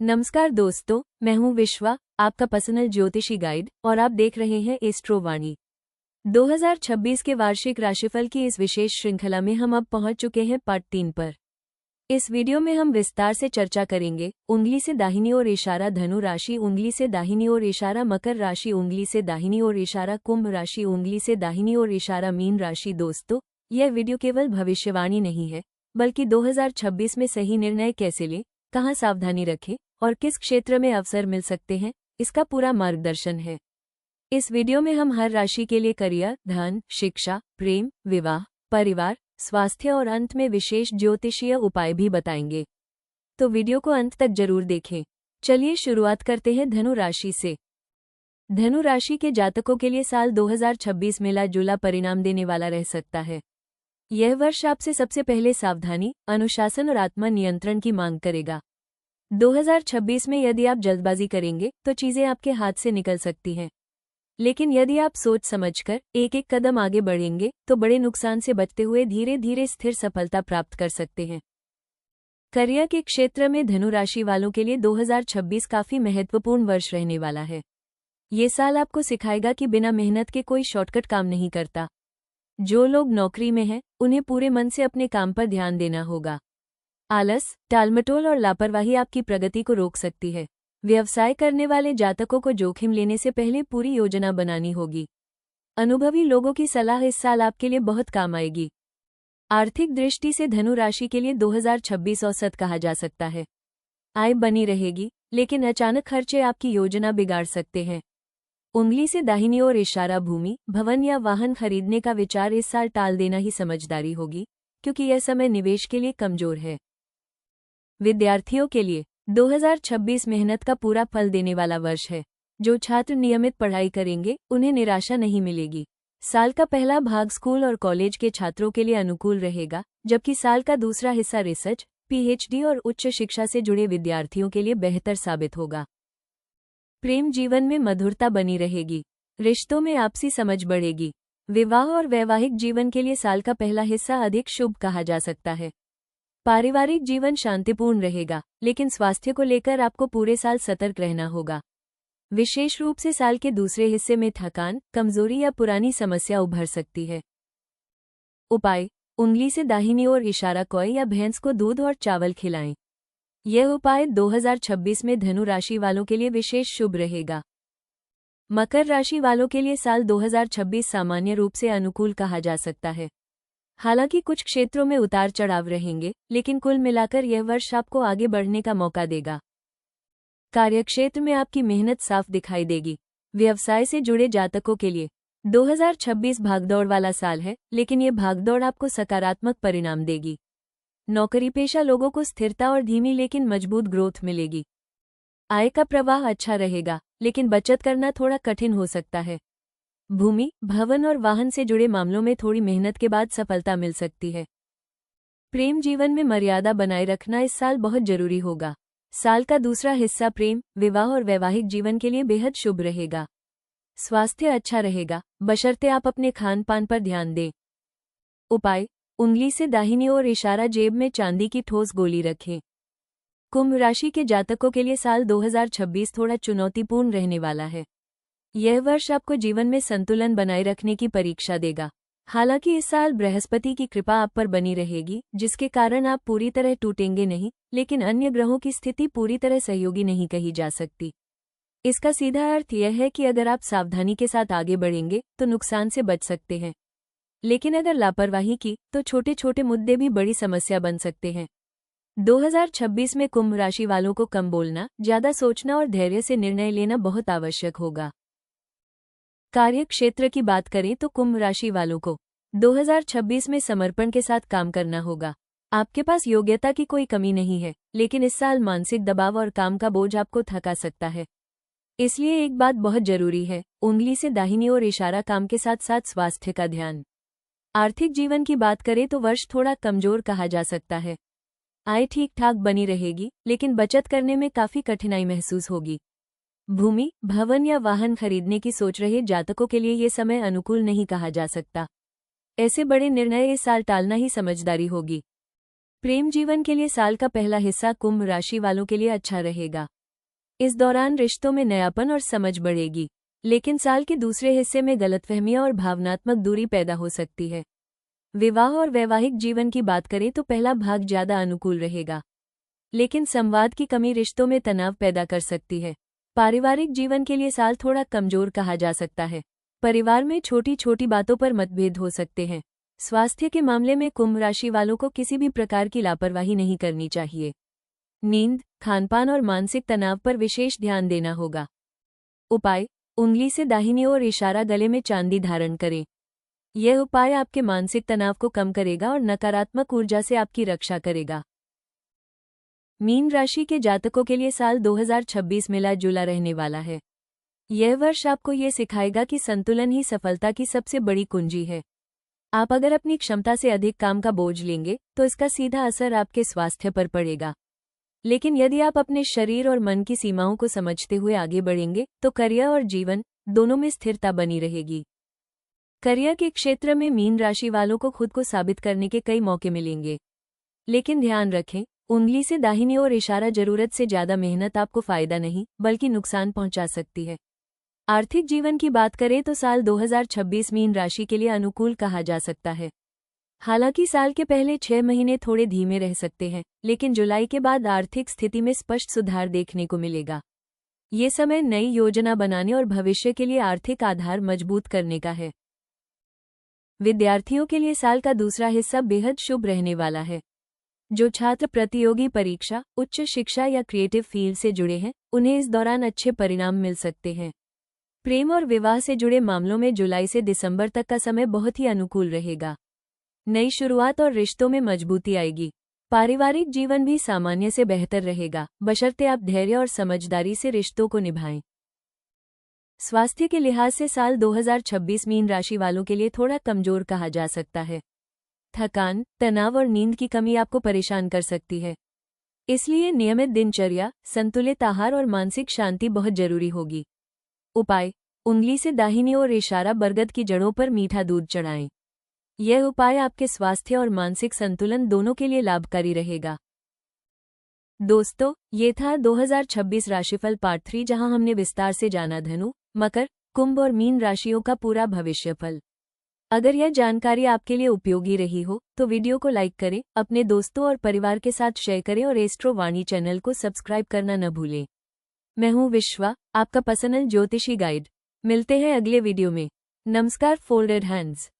नमस्कार दोस्तों, मैं हूं विश्वा, आपका पर्सनल ज्योतिषी गाइड, और आप देख रहे हैं एस्ट्रोवाणी। 2026 के वार्षिक राशिफल की इस विशेष श्रृंखला में हम अब पहुंच चुके हैं पार्ट 3 पर। इस वीडियो में हम विस्तार से चर्चा करेंगे उंगली से दाहिनी ओर इशारा धनु राशि, उंगली से दाहिनी ओर इशारा मकर राशि, उंगली से दाहिनी ओर इशारा कुंभ राशि, उंगली से दाहिनी ओर इशारा मीन राशि। दोस्तों, यह वीडियो केवल भविष्यवाणी नहीं है, बल्कि 2026 में सही निर्णय कैसे लें, कहाँ सावधानी रखें और किस क्षेत्र में अवसर मिल सकते हैं, इसका पूरा मार्गदर्शन है। इस वीडियो में हम हर राशि के लिए करियर, धन, शिक्षा, प्रेम, विवाह, परिवार, स्वास्थ्य और अंत में विशेष ज्योतिषीय उपाय भी बताएंगे, तो वीडियो को अंत तक जरूर देखें। चलिए शुरुआत करते हैं धनु राशि से। धनु राशि के जातकों के लिए साल 2026 मिला जुला परिणाम देने वाला रह सकता है। यह वर्ष आपसे सबसे पहले सावधानी, अनुशासन और आत्म नियंत्रण की मांग करेगा। 2026 में यदि आप जल्दबाजी करेंगे तो चीजें आपके हाथ से निकल सकती हैं, लेकिन यदि आप सोच समझकर एक एक कदम आगे बढ़ेंगे तो बड़े नुकसान से बचते हुए धीरे धीरे स्थिर सफलता प्राप्त कर सकते हैं। करियर के क्षेत्र में धनु राशि वालों के लिए 2026 काफी महत्वपूर्ण वर्ष रहने वाला है। ये साल आपको सिखाएगा कि बिना मेहनत के कोई शॉर्टकट काम नहीं करता। जो लोग नौकरी में हैं, उन्हें पूरे मन से अपने काम पर ध्यान देना होगा। आलस, टालमटोल और लापरवाही आपकी प्रगति को रोक सकती है। व्यवसाय करने वाले जातकों को जोखिम लेने से पहले पूरी योजना बनानी होगी। अनुभवी लोगों की सलाह इस साल आपके लिए बहुत काम आएगी। आर्थिक दृष्टि से धनु राशि के लिए 2026 औसत कहा जा सकता है। आय बनी रहेगी, लेकिन अचानक खर्चे आपकी योजना बिगाड़ सकते हैं। उंगली से दाहिनी ओर इशारा भूमि, भवन या वाहन खरीदने का विचार इस साल टाल देना ही समझदारी होगी, क्योंकि यह समय निवेश के लिए कमजोर है। विद्यार्थियों के लिए 2026 मेहनत का पूरा फल देने वाला वर्ष है। जो छात्र नियमित पढ़ाई करेंगे, उन्हें निराशा नहीं मिलेगी। साल का पहला भाग स्कूल और कॉलेज के छात्रों के लिए अनुकूल रहेगा, जबकि साल का दूसरा हिस्सा रिसर्च, पीएचडी और उच्च शिक्षा से जुड़े विद्यार्थियों के लिए बेहतर साबित होगा। प्रेम जीवन में मधुरता बनी रहेगी, रिश्तों में आपसी समझ बढ़ेगी। विवाह और वैवाहिक जीवन के लिए साल का पहला हिस्सा अधिक शुभ कहा जा सकता है। पारिवारिक जीवन शांतिपूर्ण रहेगा, लेकिन स्वास्थ्य को लेकर आपको पूरे साल सतर्क रहना होगा। विशेष रूप से साल के दूसरे हिस्से में थकान, कमजोरी या पुरानी समस्या उभर सकती है। उपाय: उंगली से दाहिनी ओर इशारा कौए या भैंस को दूध और चावल खिलाएं। यह उपाय 2026 में धनु राशि वालों के लिए विशेष शुभ रहेगा। मकर राशि वालों के लिए साल 2026 सामान्य रूप से अनुकूल कहा जा सकता है। हालांकि कुछ क्षेत्रों में उतार चढ़ाव रहेंगे, लेकिन कुल मिलाकर यह वर्ष आपको आगे बढ़ने का मौका देगा। कार्यक्षेत्र में आपकी मेहनत साफ दिखाई देगी। व्यवसाय से जुड़े जातकों के लिए 2026 भागदौड़ वाला साल है, लेकिन ये भागदौड़ आपको सकारात्मक परिणाम देगी। नौकरी पेशा लोगों को स्थिरता और धीमी लेकिन मजबूत ग्रोथ मिलेगी। आय का प्रवाह अच्छा रहेगा, लेकिन बचत करना थोड़ा कठिन हो सकता है। भूमि, भवन और वाहन से जुड़े मामलों में थोड़ी मेहनत के बाद सफलता मिल सकती है। प्रेम जीवन में मर्यादा बनाए रखना इस साल बहुत जरूरी होगा। साल का दूसरा हिस्सा प्रेम, विवाह और वैवाहिक जीवन के लिए बेहद शुभ रहेगा। स्वास्थ्य अच्छा रहेगा, बशर्ते आप अपने खान पान पर ध्यान दें। उपाय: उंगली से दाहिनी ओर इशारा जेब में चांदी की ठोस गोली रखें। कुंभ राशि के जातकों के लिए साल 2026 थोड़ा चुनौतीपूर्ण रहने वाला है। यह वर्ष आपको जीवन में संतुलन बनाए रखने की परीक्षा देगा। हालांकि इस साल बृहस्पति की कृपा आप पर बनी रहेगी, जिसके कारण आप पूरी तरह टूटेंगे नहीं, लेकिन अन्य ग्रहों की स्थिति पूरी तरह सहयोगी नहीं कही जा सकती। इसका सीधा अर्थ यह है कि अगर आप सावधानी के साथ आगे बढ़ेंगे तो नुकसान से बच सकते हैं, लेकिन अगर लापरवाही की तो छोटे छोटे मुद्दे भी बड़ी समस्या बन सकते हैं। 2026 में कुंभ राशि वालों को कम बोलना, ज्यादा सोचना और धैर्य से निर्णय लेना बहुत आवश्यक होगा। कार्य क्षेत्र की बात करें तो कुंभ राशि वालों को 2026 में समर्पण के साथ काम करना होगा। आपके पास योग्यता की कोई कमी नहीं है, लेकिन इस साल मानसिक दबाव और काम का बोझ आपको थका सकता है। इसलिए एक बात बहुत जरूरी है, उंगली से दाहिनी ओर इशारा काम के साथ साथ स्वास्थ्य का ध्यान। आर्थिक जीवन की बात करें तो वर्ष थोड़ा कमजोर कहा जा सकता है। आय ठीक ठाक बनी रहेगी, लेकिन बचत करने में काफी कठिनाई महसूस होगी। भूमि, भवन या वाहन खरीदने की सोच रहे जातकों के लिए ये समय अनुकूल नहीं कहा जा सकता। ऐसे बड़े निर्णय इस साल टालना ही समझदारी होगी। प्रेम जीवन के लिए साल का पहला हिस्सा कुंभ राशि वालों के लिए अच्छा रहेगा। इस दौरान रिश्तों में नयापन और समझ बढ़ेगी, लेकिन साल के दूसरे हिस्से में गलतफहमियां और भावनात्मक दूरी पैदा हो सकती है। विवाह और वैवाहिक जीवन की बात करें तो पहला भाग ज्यादा अनुकूल रहेगा, लेकिन संवाद की कमी रिश्तों में तनाव पैदा कर सकती है। पारिवारिक जीवन के लिए साल थोड़ा कमजोर कहा जा सकता है। परिवार में छोटी छोटी बातों पर मतभेद हो सकते हैं। स्वास्थ्य के मामले में कुंभ राशि वालों को किसी भी प्रकार की लापरवाही नहीं करनी चाहिए। नींद, खानपान और मानसिक तनाव पर विशेष ध्यान देना होगा। उपाय: उंगली से दाहिनी ओर इशारा, गले में चांदी धारण करें। यह उपाय आपके मानसिक तनाव को कम करेगा और नकारात्मक ऊर्जा से आपकी रक्षा करेगा। मीन राशि के जातकों के लिए साल 2026 मिला जुला रहने वाला है। यह वर्ष आपको ये सिखाएगा कि संतुलन ही सफलता की सबसे बड़ी कुंजी है। आप अगर अपनी क्षमता से अधिक काम का बोझ लेंगे तो इसका सीधा असर आपके स्वास्थ्य पर पड़ेगा, लेकिन यदि आप अपने शरीर और मन की सीमाओं को समझते हुए आगे बढ़ेंगे तो करियर और जीवन दोनों में स्थिरता बनी रहेगी। करियर के क्षेत्र में मीन राशि वालों को खुद को साबित करने के कई मौके मिलेंगे, लेकिन ध्यान रखें, उंगली से दाहिनी ओर इशारा, जरूरत से ज्यादा मेहनत आपको फायदा नहीं बल्कि नुकसान पहुंचा सकती है। आर्थिक जीवन की बात करें तो साल 2026 मीन राशि के लिए अनुकूल कहा जा सकता है। हालांकि साल के पहले 6 महीने थोड़े धीमे रह सकते हैं, लेकिन जुलाई के बाद आर्थिक स्थिति में स्पष्ट सुधार देखने को मिलेगा। ये समय नई योजना बनाने और भविष्य के लिए आर्थिक आधार मजबूत करने का है। विद्यार्थियों के लिए साल का दूसरा हिस्सा बेहद शुभ रहने वाला है। जो छात्र प्रतियोगी परीक्षा, उच्च शिक्षा या क्रिएटिव फील्ड से जुड़े हैं, उन्हें इस दौरान अच्छे परिणाम मिल सकते हैं। प्रेम और विवाह से जुड़े मामलों में जुलाई से दिसंबर तक का समय बहुत ही अनुकूल रहेगा। नई शुरुआत और रिश्तों में मजबूती आएगी। पारिवारिक जीवन भी सामान्य से बेहतर रहेगा, बशर्ते आप धैर्य और समझदारी से रिश्तों को निभाएं। स्वास्थ्य के लिहाज से साल 2026 मीन राशि वालों के लिए थोड़ा कमजोर कहा जा सकता है। थकान, तनाव और नींद की कमी आपको परेशान कर सकती है, इसलिए नियमित दिनचर्या, संतुलित आहार और मानसिक शांति बहुत जरूरी होगी। उपाय: उंगली से दाहिनी ओर इशारा, बरगद की जड़ों पर मीठा दूध चढ़ाएं। यह उपाय आपके स्वास्थ्य और मानसिक संतुलन दोनों के लिए लाभकारी रहेगा। दोस्तों, ये था 2026 राशिफल पार्ट 3, जहां हमने विस्तार से जाना धनु, मकर, कुंभ और मीन राशियों का पूरा भविष्यफल। अगर यह जानकारी आपके लिए उपयोगी रही हो तो वीडियो को लाइक करें, अपने दोस्तों और परिवार के साथ शेयर करें और एस्ट्रो वाणी चैनल को सब्सक्राइब करना न भूलें। मैं हूं विश्वा, आपका पर्सनल ज्योतिषी गाइड। मिलते हैं अगले वीडियो में। नमस्कार। Folded hands.